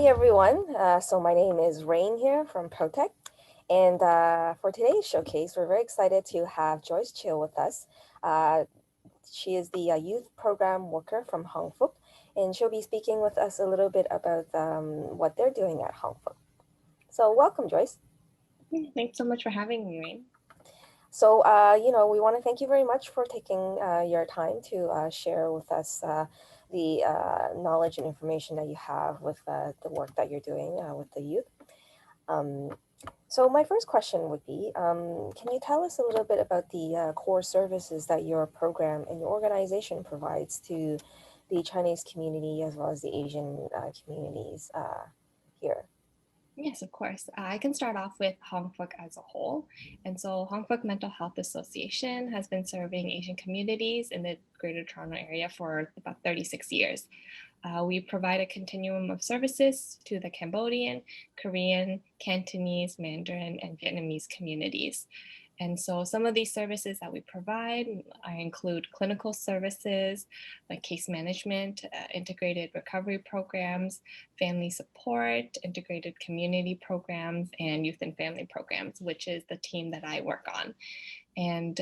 Hi everyone. So my name is Rain here from Protect, and for today's showcase, we're very excited to have Joyce Chiu with us. Uh, she is the youth program worker from Hong Fook, and she'll be speaking with us a little bit about what they're doing at Hong Fook. So welcome, Joyce. Thanks so much for having me, Rain. So we want to thank you very much for taking your time to share with us the knowledge and information that you have with the work that you're doing with the youth. Um, so my first question would be, can you tell us a little bit about the core services that your program and your organization provides to the Chinese community as well as the Asian communities here? Yes, of course. I can start off with Hong Fook as a whole. And so Hong Fook Mental Health Association has been serving Asian communities in the Greater Toronto area for about 36 years. We provide a continuum of services to the Cambodian, Korean, Cantonese, Mandarin, and Vietnamese communities. And so some of these services that we provide include clinical services like case management, integrated recovery programs, family support, integrated community programs, and youth and family programs, which is the team that I work on. And,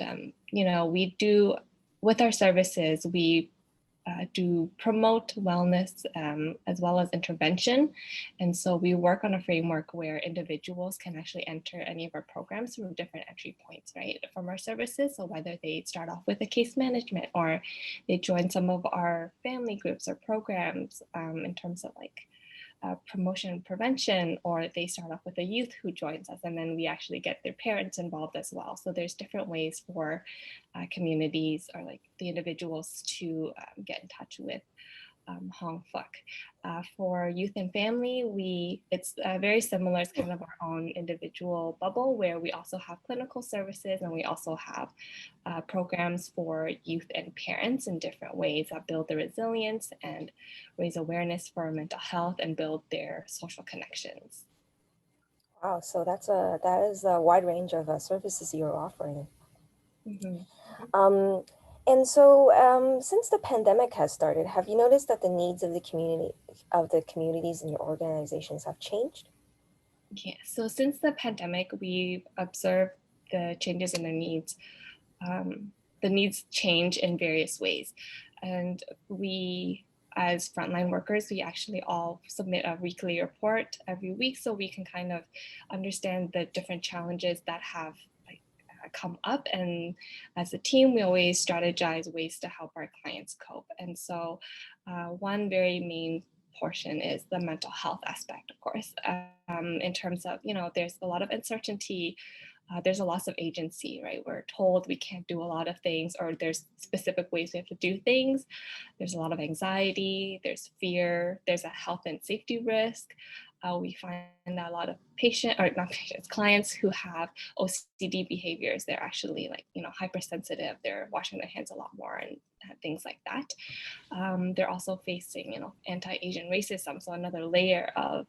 we do, with our services, we do promote wellness as well as intervention. And so we work on a framework where individuals can actually enter any of our programs from different entry points, right, from our services. So whether they start off with a case management or they join some of our family groups or programs in terms of promotion and prevention, or they start off with a youth who joins us, and then we actually get their parents involved as well. So there's different ways for communities or the individuals to get in touch with Hong Fook. For youth and family, it's very similar. It's kind of our own individual bubble where we also have clinical services, and we also have programs for youth and parents in different ways that build their resilience and raise awareness for mental health and build their social connections. Wow, so that is a wide range of services you're offering. Mm-hmm. Um, and so, since the pandemic has started, have you noticed that the needs of the communities in your organizations have changed? Yeah, so since the pandemic, we've observed the changes in their needs. The needs change in various ways. And we, as frontline workers, we actually all submit a weekly report every week so we can kind of understand the different challenges that have come up. And as a team, we always strategize ways to help our clients cope. And so one very main portion is the mental health aspect, of course, in terms of, there's a lot of uncertainty. There's a loss of agency, right? We're told we can't do a lot of things, or there's specific ways we have to do things. There's a lot of anxiety, there's fear, there's a health and safety risk. We find that a lot of clients who have OCD behaviors, they're actually hypersensitive. They're washing their hands a lot more and things like that. They're also facing, anti-Asian racism. So another layer of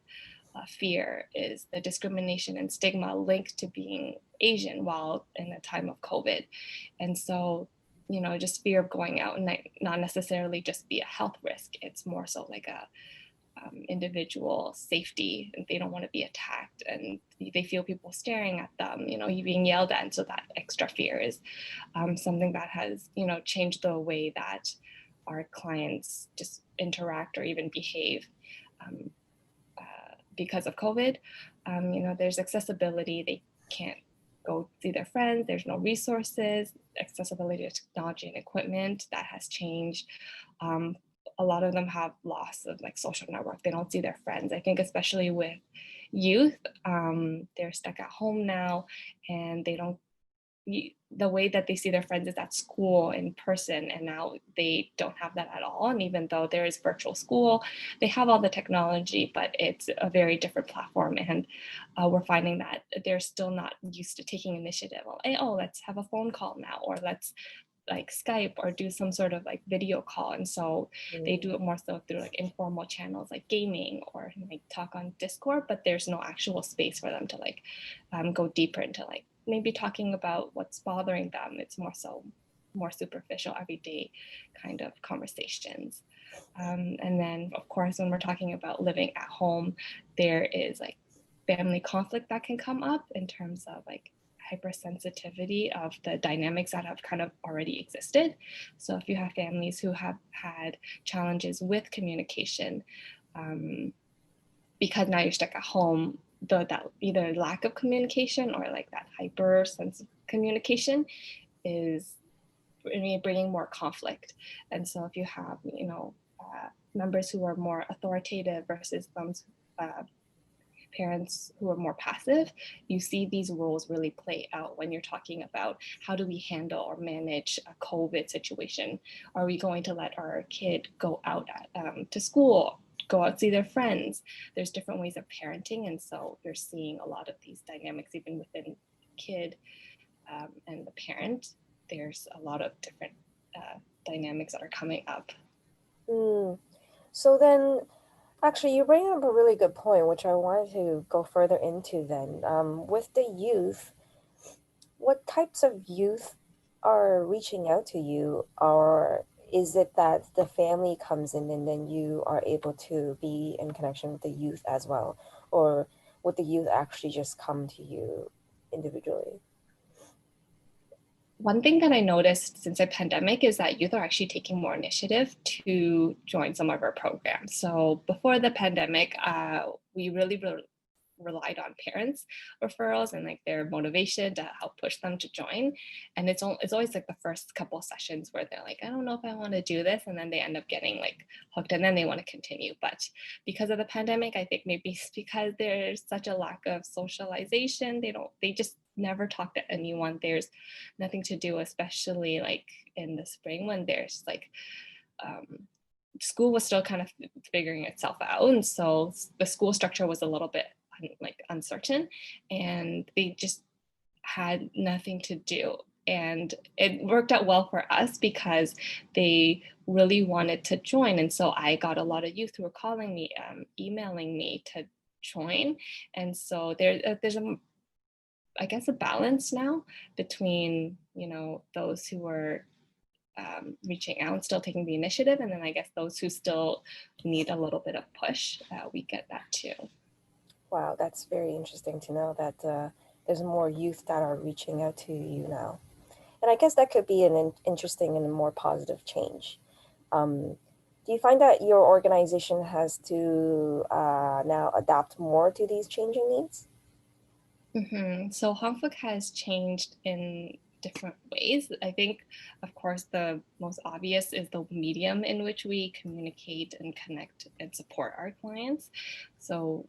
fear is the discrimination and stigma linked to being Asian while in a time of COVID. And so, just fear of going out and not necessarily just be a health risk. It's more so like a individual safety, and they don't want to be attacked and they feel people staring at them, you being yelled at. And so that extra fear is something that has, changed the way that our clients just interact or even behave. Because of COVID, there's accessibility. They can't go see their friends. There's no resources, accessibility to technology and equipment that has changed. A lot of them have loss of social network. They don't see their friends. I think especially with youth, they're stuck at home now, and they don't, the way that they see their friends is at school in person, and now they don't have that at all. And even though there is virtual school, they have all the technology, but it's a very different platform. And we're finding that they're still not used to taking initiative. Let's have a phone call now, or let's Skype or do some sort of video call. And so they do it more so through informal channels like gaming or talk on Discord, but there's no actual space for them to go deeper into maybe talking about what's bothering them. It's more superficial, everyday kind of conversations. And then, of course, when we're talking about living at home, there is like family conflict that can come up in terms of like hypersensitivity of the dynamics that have kind of already existed. So if you have families who have had challenges with communication, because now you're stuck at home, that either lack of communication or like that hyper sense of communication is bringing more conflict. And so if you have, members who are more authoritative versus some parents who are more passive, you see these roles really play out when you're talking about how do we handle or manage a COVID situation? Are we going to let our kid go out to school, go out see their friends? There's different ways of parenting, and so you're seeing a lot of these dynamics even within the kid and the parent. There's a lot of different dynamics that are coming up. So then, actually, you bring up a really good point, which I wanted to go further into then. With the youth, what types of youth are reaching out to you? Or is it that the family comes in and then you are able to be in connection with the youth as well? Or would the youth actually just come to you individually? One thing that I noticed since the pandemic is that youth are actually taking more initiative to join some of our programs. So before the pandemic, we really relied on parents referrals and like their motivation to help push them to join. And it's always like the first couple of sessions where they're like, I don't know if I want to do this, and then they end up getting like hooked, and then they want to continue. But because of the pandemic, I think maybe it's because there's such a lack of socialization. They just never talk to anyone. There's nothing to do, especially like in the spring when there's like um, school was still kind of figuring itself out, and so the school structure was a little bit like uncertain, and they just had nothing to do. And it worked out well for us because they really wanted to join, and so I got a lot of youth who were calling me, emailing me to join. And so there's I guess a balance now between those who are reaching out and still taking the initiative, and then I guess those who still need a little bit of push, we get that too. Wow, that's very interesting to know that there's more youth that are reaching out to you now. And I guess that could be an interesting and a more positive change. Um, do you find that your organization has to now adapt more to these changing needs? So Hongfook has changed in different ways. I think, of course, the most obvious is the medium in which we communicate and connect and support our clients. So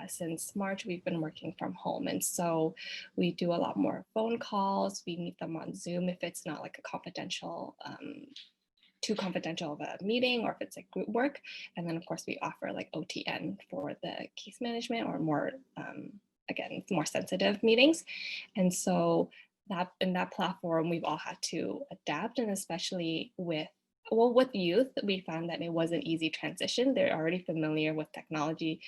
since March, we've been working from home. And so we do a lot more phone calls. We meet them on Zoom if it's not like a confidential, too confidential of a meeting, or if it's like group work. And then, of course, we offer like OTN for the case management or more, again, more sensitive meetings. And so that in that platform, we've all had to adapt, and especially with youth, we found that it was an easy transition. They're already familiar with technology.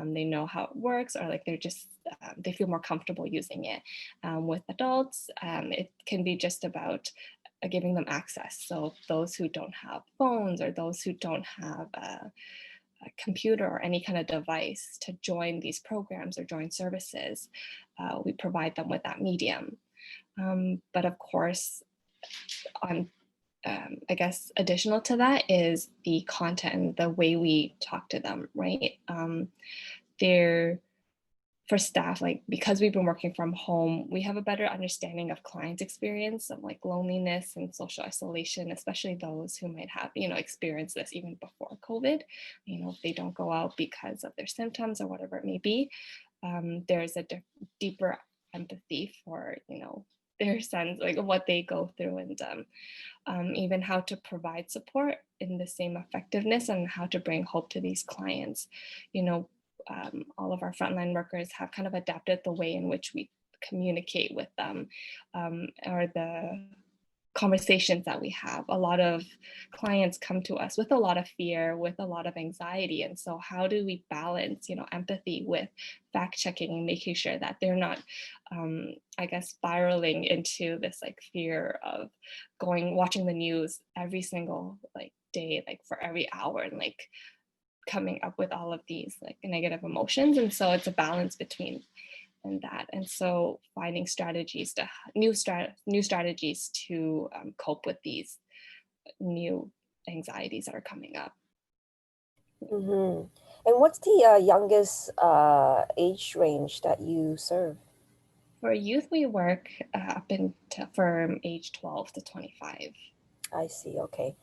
They know how it works, or like they're just, they feel more comfortable using it. With adults, it can be just about giving them access. So those who don't have phones, or those who don't have a computer or any kind of device to join these programs or join services, we provide them with that medium. But of course, on I guess additional to that is the content and the way we talk to them, right? They're for staff, like because we've been working from home, we have a better understanding of clients' experience of like loneliness and social isolation, especially those who might have, experienced this even before COVID. If they don't go out because of their symptoms or whatever it may be, there's a deeper empathy for, their sense, like what they go through, and even how to provide support in the same effectiveness, and how to bring hope to these clients. All of our frontline workers have kind of adapted the way in which we communicate with them, or the conversations that we have. A lot of clients come to us with a lot of fear, with a lot of anxiety. And so how do we balance, empathy with fact checking and making sure that they're not, I guess, spiraling into this like fear of watching the news every single like day, like for every hour, and like coming up with all of these like negative emotions. And so it's a balance between and that. And so finding strategies to new strategies to cope with these new anxieties that are coming up. Mm-hmm. And what's the youngest age range that you serve? For youth, we work up into from age 12 to 25. I see. Okay.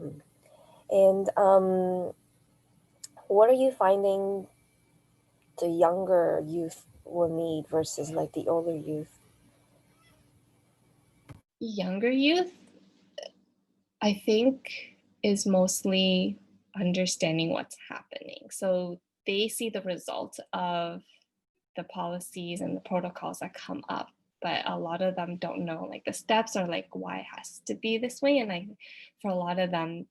Mm. And what are you finding the younger youth will need versus like the older youth? Younger youth, I think, is mostly understanding what's happening. So they see the results of the policies and the protocols that come up, but a lot of them don't know like the steps or like why it has to be this way. And for a lot of them,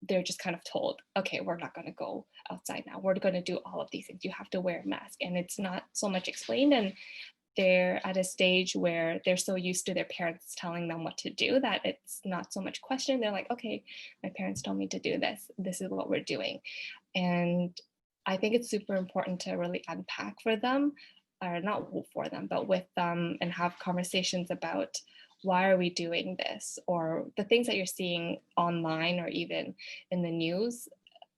they're just kind of told, okay, we're not going to go outside now, we're going to do all of these things, you have to wear a mask, and it's not so much explained. And they're at a stage where they're so used to their parents telling them what to do that it's not so much question. They're like, okay, my parents told me to do this, this is what we're doing. And I think it's super important to really unpack for them, or not for them, but with them, and have conversations about why are we doing this, or the things that you're seeing online or even in the news,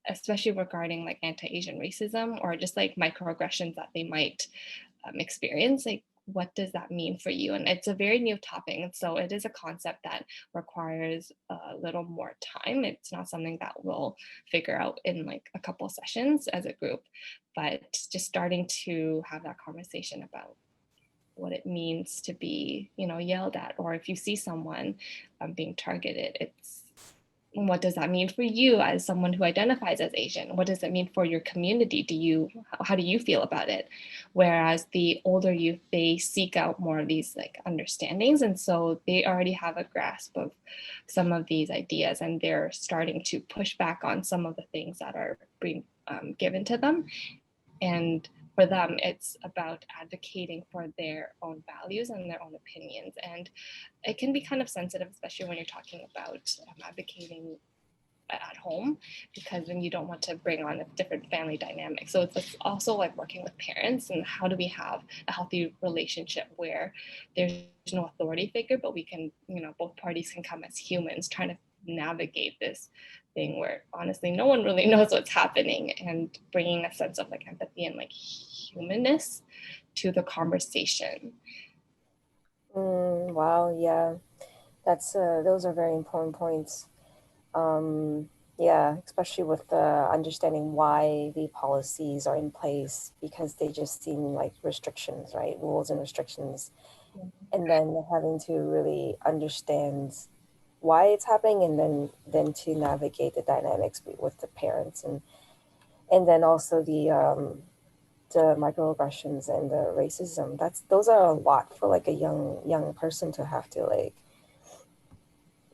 especially regarding like anti-Asian racism or just like microaggressions that they might experience. Like, what does that mean for you? And it's a very new topic, and so it is a concept that requires a little more time. It's not something that we'll figure out in like a couple sessions as a group, but just starting to have that conversation about what it means to be, yelled at, or if you see someone being targeted, it's what does that mean for you as someone who identifies as Asian? What does it mean for your community? How do you feel about it? Whereas the older youth, they seek out more of these like understandings. And so they already have a grasp of some of these ideas, and they're starting to push back on some of the things that are being given to them. And for them, it's about advocating for their own values and their own opinions. And it can be kind of sensitive, especially when you're talking about advocating at home, because then you don't want to bring on a different family dynamic. So it's also like working with parents, and how do we have a healthy relationship where there's no authority figure, but we can, both parties can come as humans trying to navigate this thing where honestly no one really knows what's happening, and bringing a sense of like empathy and like humanness to the conversation. Wow, yeah, that's those are very important points. Yeah, especially with the understanding why the policies are in place, because they just seem like restrictions, right? Rules and restrictions, and then having to really understand why it's happening, and then to navigate the dynamics with the parents, and then also the microaggressions and the racism. Those are a lot for like a young person to have to like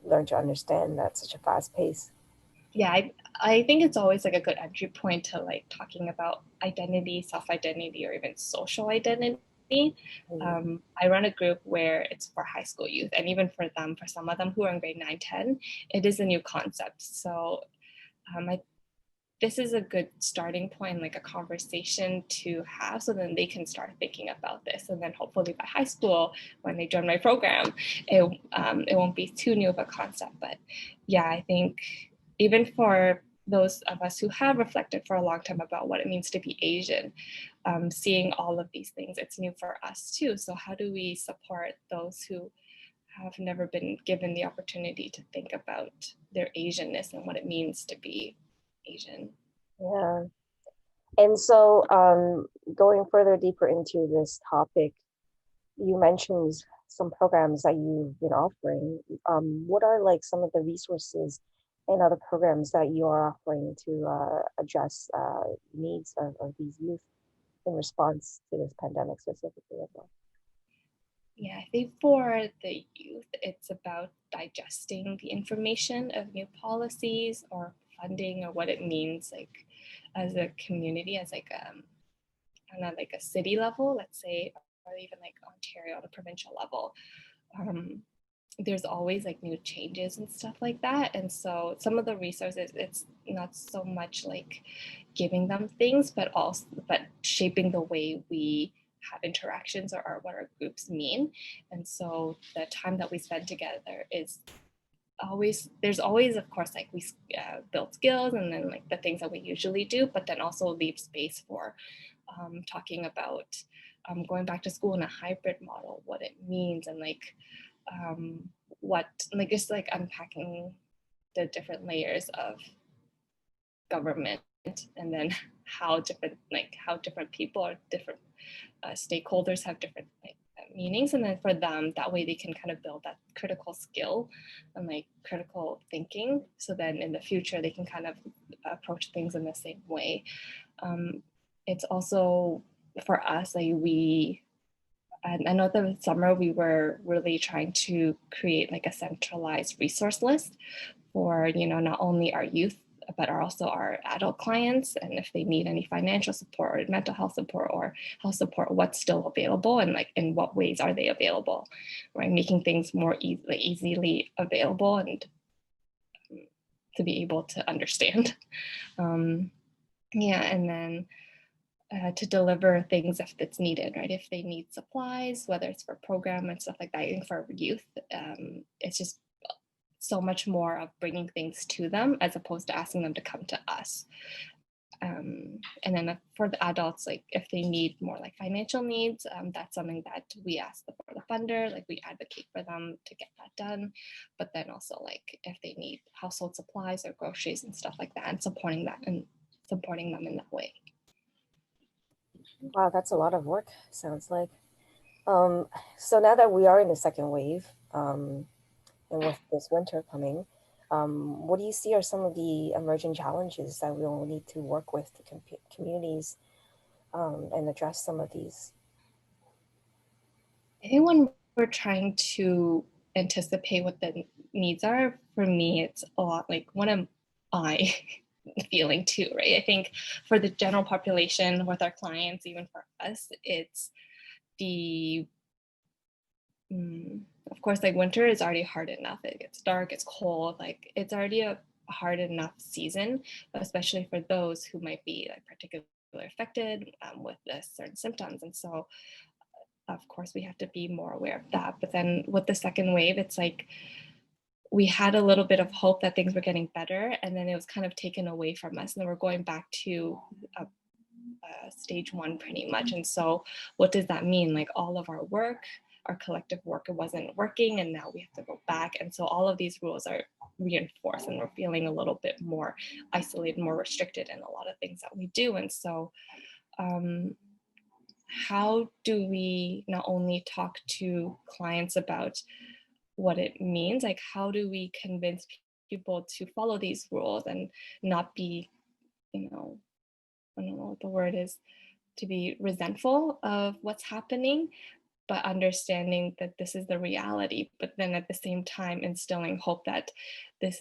learn to understand at such a fast pace. Yeah, I think it's always like a good entry point to like talking about identity, self-identity, or even social identity. Mm. I run a group where it's for high school youth, and even for them, for some of them who are in grade 9, 10, it is a new concept. So this is a good starting point, like a conversation to have, so then they can start thinking about this. And then hopefully by high school, when they join my program, it won't be too new of a concept. But yeah, I think even for those of us who have reflected for a long time about what it means to be Asian, seeing all of these things, it's new for us too. So how do we support those who have never been given the opportunity to think about their Asianness and what it means to be Asian? Yeah. And so, going further deeper into this topic, you mentioned some programs that you've been offering. What are like some of the resources and other programs that you are offering to address needs of these youth in response to this pandemic specifically as well? Yeah, I think for the youth, it's about digesting the information of new policies or funding or what it means, like as a community, as like on a like a city level, let's say, or even like Ontario on a provincial level. Um, there's always like new changes and stuff like that, and so some of the resources, it's not so much like giving them things, but also but shaping the way we have interactions or what our groups mean. And so the time that we spend together is always, there's always of course like we build skills and then like the things that we usually do, but then also leave space for talking about going back to school in a hybrid model, what it means, and like um, what, like just like unpacking the different layers of government, and then how different people or different stakeholders have different like meanings, and then for them that way they can kind of build that critical skill and like critical thinking, so then in the future they can kind of approach things in the same way. um, it's also for us like we, and I know that in summer we were really trying to create like a centralized resource list for, you know, not only our youth but also our adult clients, and if they need any financial support or mental health support or health support, what's still available and like in what ways are they available, right? Making things more easily available and to be able to understand. um, yeah, and then to deliver things if it's needed, right? If they need supplies, whether it's for program and stuff like that. I think for youth, it's just so much more of bringing things to them as opposed to asking them to come to us. And then for the adults, like if they need more like financial needs, that's something that we ask for the funder, like we advocate for them to get that done. But then also like if they need household supplies or groceries and stuff like that, and supporting them in that way. Wow, that's a lot of work, sounds like. Um, so now that we are in the second wave, and with this winter coming, what do you see are some of the emerging challenges that we'll need to work with the communities and address some of these? I think when we're trying to anticipate what the needs are, for me, it's a lot like what am I feeling too, right? I think for the general population, with our clients, even for us, it's the, of course, like winter is already hard enough. It gets dark, it's cold, like it's already a hard enough season, but especially for those who might be like particularly affected with certain symptoms. And so of course we have to be more aware of that. But then with the second wave, it's like we had a little bit of hope that things were getting better, and then it was kind of taken away from us, and then we're going back to stage one pretty much. And so what does that mean? Like all of our work, our collective work, it wasn't working, and now we have to go back. And so all of these rules are reinforced, and we're feeling a little bit more isolated, more restricted in a lot of things that we do. And so um, how do we not only talk to clients about what it means, like how do we convince people to follow these rules and not be, you know, I don't know what the word is, to be resentful of what's happening, but understanding that this is the reality, but then at the same time instilling hope that this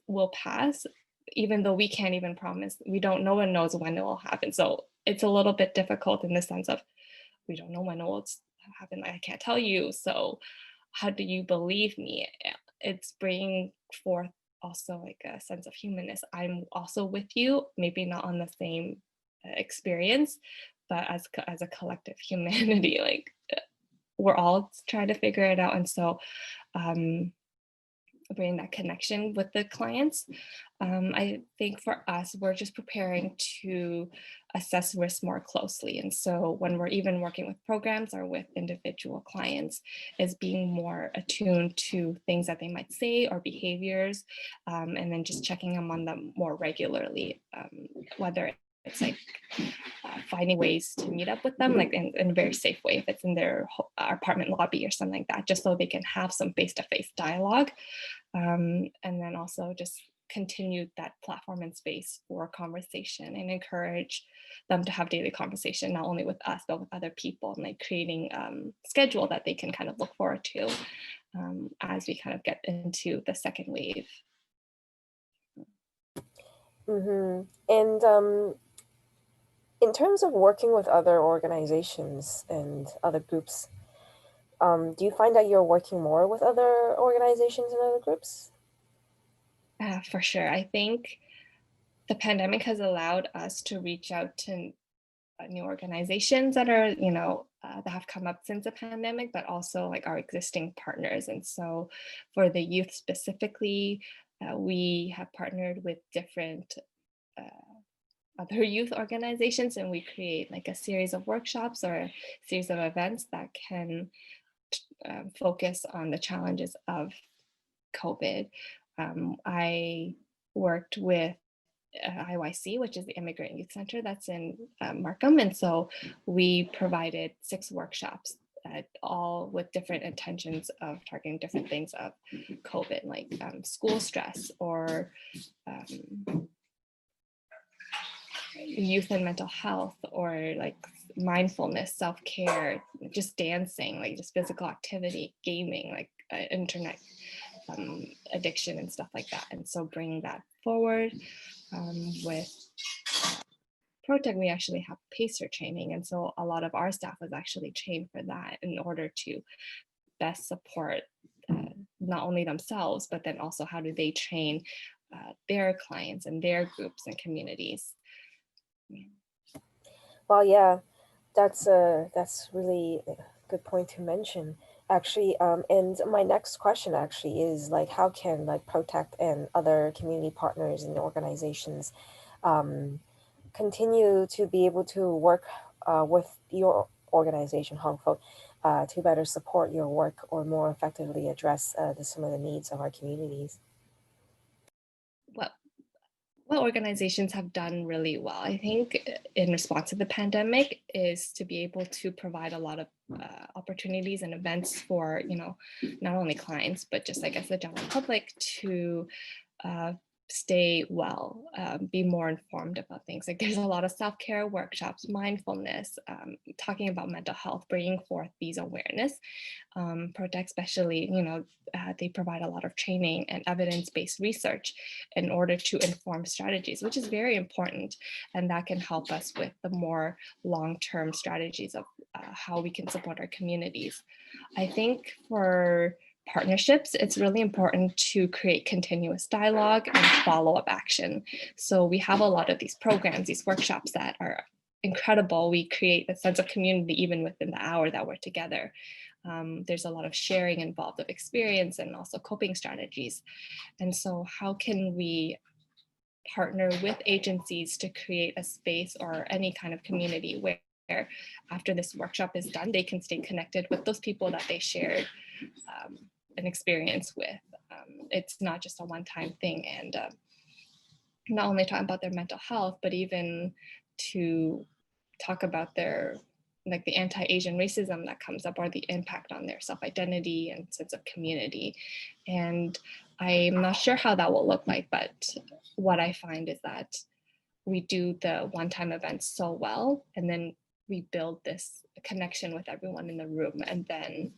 will pass, even though we can't even promise, we don't, no one knows when it will happen. So it's a little bit difficult in the sense of we don't know when it will happen. I can't tell you. So how do you believe me? It's bringing forth also like a sense of humanness. I'm also with you, maybe not on the same experience, but as a collective humanity, like we're all trying to figure it out. And so um, bring that connection with the clients. I think for us, we're just preparing to assess risk more closely. And so when we're even working with programs or with individual clients, is being more attuned to things that they might say or behaviors, and then just checking them on them more regularly, whether it's like finding ways to meet up with them like in a very safe way, if it's in their apartment lobby or something like that, just so they can have some face-to-face dialogue. And then also just continue that platform and space for conversation and encourage them to have daily conversation, not only with us, but with other people, and like creating schedule that they can kind of look forward to as we kind of get into the second wave. Mm-hmm. And in terms of working with other organizations and other groups, do you find that you're working more with other organizations and other groups? For sure. I think the pandemic has allowed us to reach out to new organizations that are, that have come up since the pandemic, but also like our existing partners. And so for the youth specifically, we have partnered with different other youth organizations, and we create like a series of workshops or a series of events that can focus on the challenges of COVID. I worked with IYC, which is the Immigrant Youth Center that's in Markham. And so we provided 6 workshops, all with different intentions of targeting different things of COVID, like school stress or youth and mental health, or like mindfulness, self-care, just dancing, like just physical activity, gaming, like internet addiction and stuff like that. And so bringing that forward with Protect, we actually have PACER training. And so a lot of our staff was actually trained for that in order to best support not only themselves, but then also how do they train their clients and their groups and communities. Well, yeah, that's really a good point to mention. Actually, and my next question actually is like, how can like Protect and other community partners and organizations continue to be able to work with your organization, Hong Fook, to better support your work or more effectively address some of the needs of our communities? What organizations have done really well, I think, in response to the pandemic, is to be able to provide a lot of opportunities and events for, not only clients, but just, I guess, the general public to stay well, be more informed about things. Like there's a lot of self-care workshops, mindfulness, talking about mental health, bringing forth these awareness. Protect especially, they provide a lot of training and evidence-based research in order to inform strategies, which is very important. And that can help us with the more long-term strategies of how we can support our communities. I think for partnerships, it's really important to create continuous dialogue and follow-up action. So we have a lot of these programs, these workshops that are incredible. We create a sense of community even within the hour that we're together. There's a lot of sharing involved of experience and also coping strategies. And so how can we partner with agencies to create a space or any kind of community where after this workshop is done, they can stay connected with those people that they shared an experience with. It's not just a one-time thing, and not only talking about their mental health, but even to talk about their, like the anti-Asian racism that comes up, or the impact on their self-identity and sense of community. And I'm not sure how that will look like, but what I find is that we do the one-time events so well, and then we build this connection with everyone in the room, and then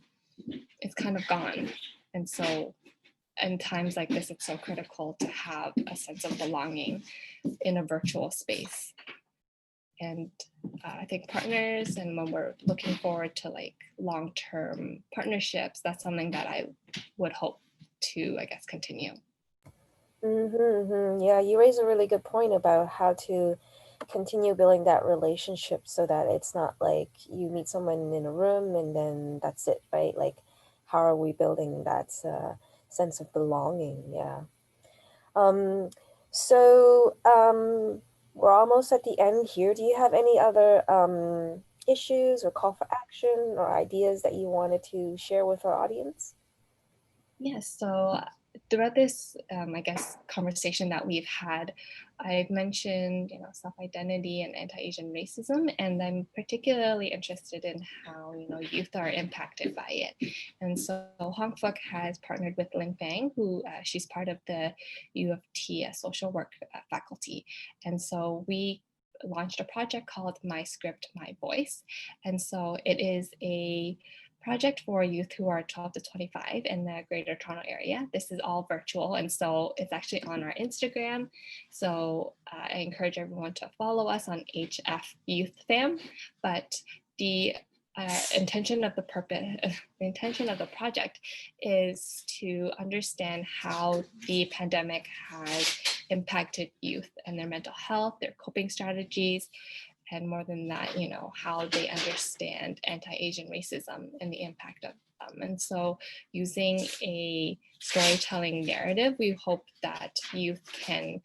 it's kind of gone. And so in times like this, it's so critical to have a sense of belonging in a virtual space. And I think partners, and when we're looking forward to like long-term partnerships, that's something that I would hope to, I guess, continue. Yeah, you raise a really good point about how to continue building that relationship so that it's not like you meet someone in a room and then that's it, right? Like, how are we building that sense of belonging? Yeah. Um, so we're almost at the end here. Do you have any other issues or call for action or ideas that you wanted to share with our audience? Yes, so throughout this, I guess, conversation that we've had, I've mentioned, self-identity and anti-Asian racism, and I'm particularly interested in how, youth are impacted by it. And so Hong Fook has partnered with Ling Fang, who she's part of the U of T social work faculty. And so we launched a project called My Script, My Voice. And so it is a project for youth who are 12 to 25 in the Greater Toronto Area. This is all virtual, and so it's actually on our Instagram. So I encourage everyone to follow us on HF Youth Fam. But the intention of the project is to understand how the pandemic has impacted youth and their mental health, their coping strategies, and more than that, how they understand anti-Asian racism and the impact of them. And so using a storytelling narrative, we hope that youth can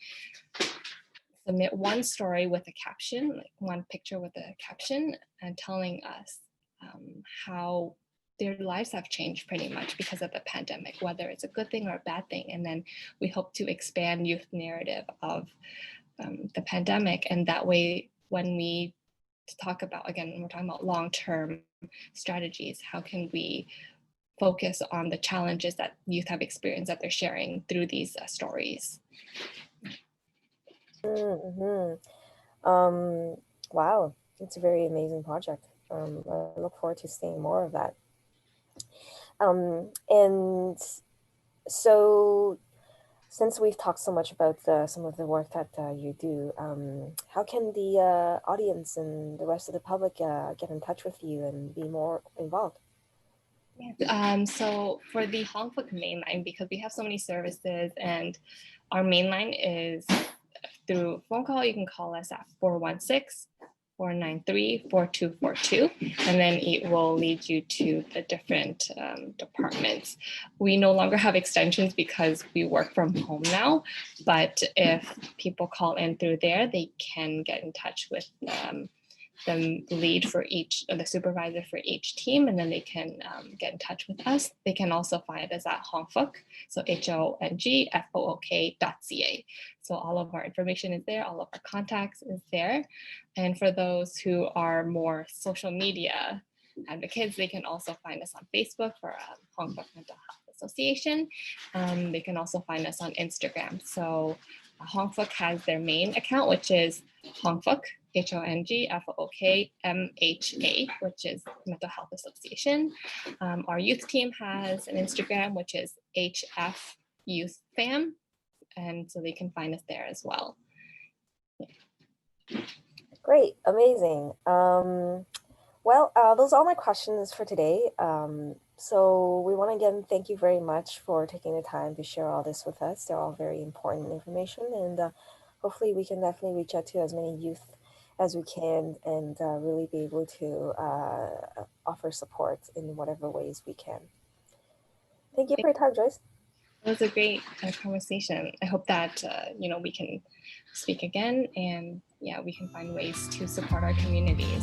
submit one story with a caption, like one picture with a caption, and telling us how their lives have changed pretty much because of the pandemic, whether it's a good thing or a bad thing. And then we hope to expand youth narrative of the pandemic. And that way, when we talk about, again, we're talking about long-term strategies, how can we focus on the challenges that youth have experienced that they're sharing through these stories? Wow, it's a very amazing project. I look forward to seeing more of that. And so, since we've talked so much about some of the work that you do, how can the audience and the rest of the public get in touch with you and be more involved? So for the Hong Fook mainline, because we have so many services, and our mainline is through phone call, you can call us at 416-493-4242, and then it will lead you to the different departments. We no longer have extensions because we work from home now, but if people call in through there, they can get in touch with the lead for each, or the supervisor for each team, and then they can get in touch with us. They can also find us at Hong Fook, so HONGFOOK.ca. So all of our information is there, all of our contacts is there. And for those who are more social media advocates, they can also find us on Facebook for Hong Fook Mental Health Association. They can also find us on Instagram. So Hong Fook has their main account, which is Hong Fook, HONGFOOKMHA, which is Mental Health Association. Our youth team has an Instagram, which is HF Youth Fam, and so they can find us there as well. Great, amazing. Well, those are all my questions for today. So we want to again thank you very much for taking the time to share all this with us. They're all very important information, and hopefully we can definitely reach out to as many youth as we can and really be able to offer support in whatever ways we can. Thank you for your time, Joyce. It was a great conversation. I hope that we can speak again, and we can find ways to support our communities.